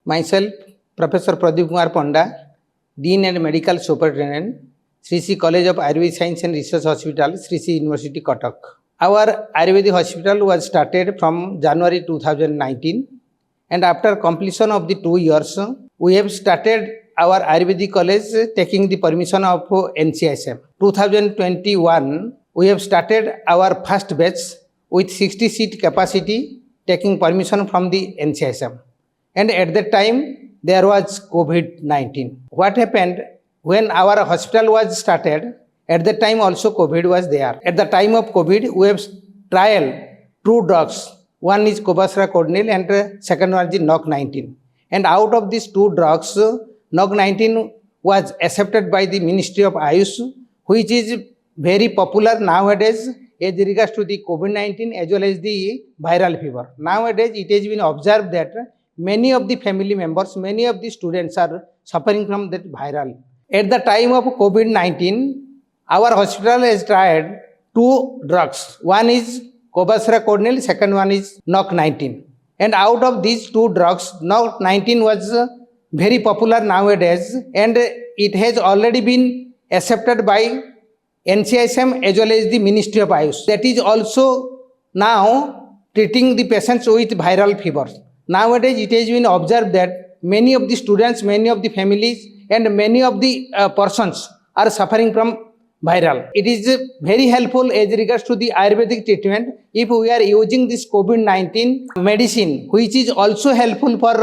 Myself, Professor Pradip Kumar Panda, Dean and Medical Superintendent, Sri College of Ayurvedic Science and Research Hospital, Sri University, Cuttack. Our Ayurvedic hospital was started from January 2019, and after completion of the 2 years, we have started our Ayurvedic college taking the permission of NCSM. 2021, we have started our first batch with 60 seat capacity taking permission from the NCSM. And at that time, there was COVID-19. What happened when our hospital was started? At that time also COVID was there. At the time of COVID, we have trial 2 drugs. One is Cobasra Cordial and second one is NOC-19. And out of these 2 drugs, NOC-19 was accepted by the Ministry of Ayush, which is very popular nowadays as regards to the COVID-19 as well as the viral fever. Nowadays, it has been observed that many of the family members, many of the students are suffering from that viral. At the time of COVID-19, our hospital has tried 2 drugs. One is Cobasra Cordial, second one is NOC-19. And out of these 2 drugs, NOC-19 was very popular nowadays, and it has already been accepted by NCSM as well as the Ministry of Ayush. That is also now treating the patients with viral fevers. Nowadays, it has been observed that many of the students, many of the families, and many of the persons are suffering from viral. It is very helpful as regards to the Ayurvedic treatment if we are using this COVID-19 medicine, which is also helpful for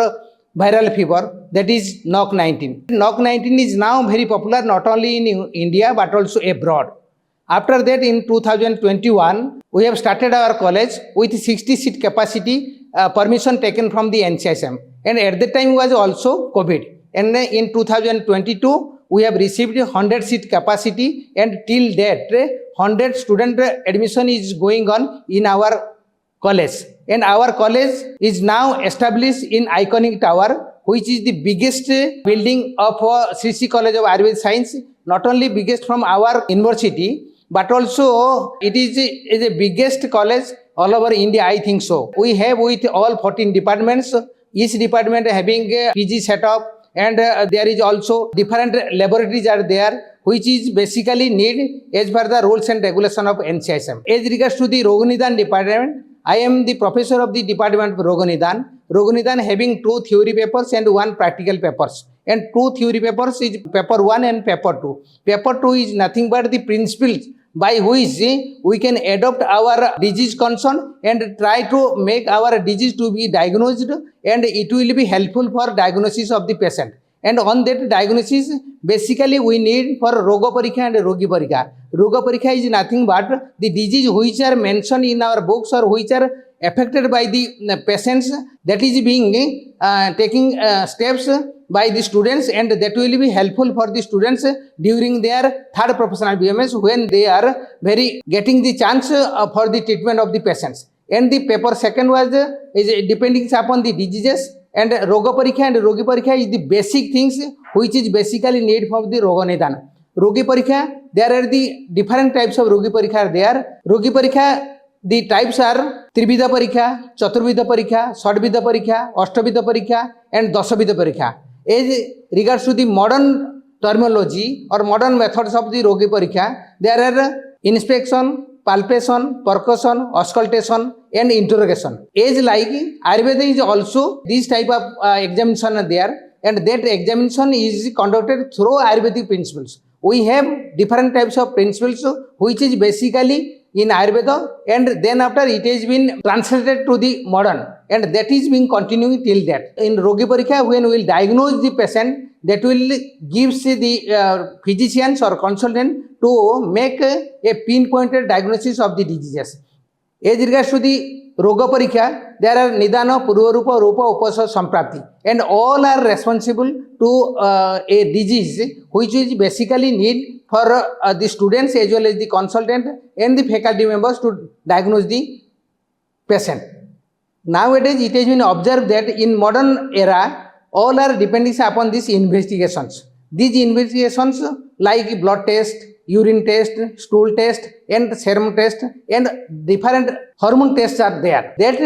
viral fever, that is NOC-19. NOC-19 is now very popular not only in India but also abroad. After that, in 2021, we have started our college with 60 seat capacity, permission taken from the NCSM. And at that time was also COVID. And in 2022, we have received 100 seat capacity, and till date, 100 student admission is going on in our college. And our college is now established in iconic tower, which is the biggest building of Sri College of Ayurvedic Science, not only biggest from our university, but also it is the biggest college all over India, I think so. We have with all 14 departments, each department having a PG setup, and there is also different laboratories are there, which is basically need as per the rules and regulation of NCSM. As regards to the Rogunidan department, I am the professor of the department of Rogunidan. Rogunidan having 2 theory papers and 1 practical papers. And 2 theory papers is paper 1 and paper 2. Paper 2 is nothing but the principles by which we can adopt our disease concern and try to make our disease to be diagnosed, and it will be helpful for diagnosis of the patient. And on that diagnosis, basically we need for Roga Parikha and Rogi Parikha. Roga Parikha is nothing but the disease which are mentioned in our books or which are affected by the patients, that is being taking steps by the students, and that will be helpful for the students during their 3rd professional BMS when they are very getting the chance for the treatment of the patients. And the paper 2nd was is depending upon the diseases, and Roga Parikha and Rogi Parikha is the basic things which is basically need for the Roga Nidan. Rogi Parikha, there are the different types of Rogi Parikha are there. Rogi Parikha, the types are Trivida Parikha, Chaturvida Parikha, Sadvida Parikha, Ashtavida Parikha, and Dasavida Parikha. As regards to the modern terminology or modern methods of the Rogi Parikha, there are inspection, palpation, percussion, auscultation, and interrogation. As like Ayurveda is also these type of examination are there, and that examination is conducted through Ayurvedic principles. We have different types of principles which is basically in Ayurveda, and then after it has been translated to the modern, and that is being continuing till that. In Rogi Parikha, when we will diagnose the patient, that will gives the physicians or consultant to make a pinpointed diagnosis of the diseases. As regards to the Roga Parikha, there are Nidana, Purvarupa, Rupa, Upasa, Samprapti, and all are responsible to a disease which is basically need for the students as well as the consultant and the faculty members to diagnose the patient. Nowadays, it has been observed that in modern era, all are depending upon these investigations. These investigations like blood test, urine test, stool test, and serum test, and different hormone tests are there. That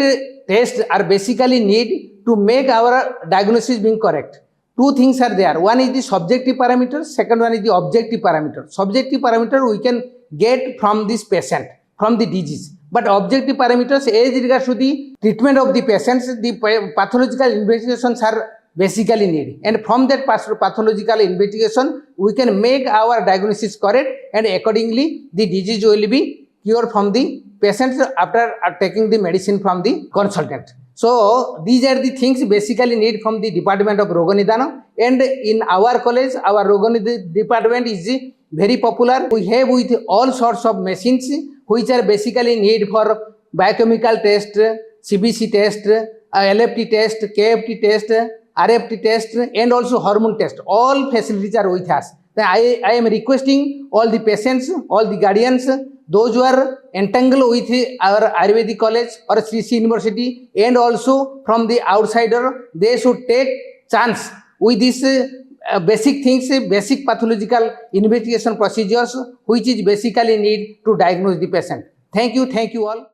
tests are basically need to make our diagnosis being correct. Two things are there. One is the subjective parameter, second one is the objective parameter. Subjective parameter we can get from this patient, from the disease. But objective parameters as regards to the treatment of the patients, the pathological investigations are basically needed. And from that pathological investigation, we can make our diagnosis correct, and accordingly the disease will be cured from the patients after taking the medicine from the consultant. So these are the things basically need from the Department of Roganidana, and in our college, our Roganidana department is very popular. We have with all sorts of machines which are basically need for biochemical test, CBC test, LFT test, KFT test, RFT test, and also hormone test. All facilities are with us. I am requesting all the patients, all the guardians, those who are entangled with our Ayurvedic college or CC University, and also from the outsider, they should take chance with this basic things, basic pathological investigation procedures, which is basically need to diagnose the patient. Thank you all.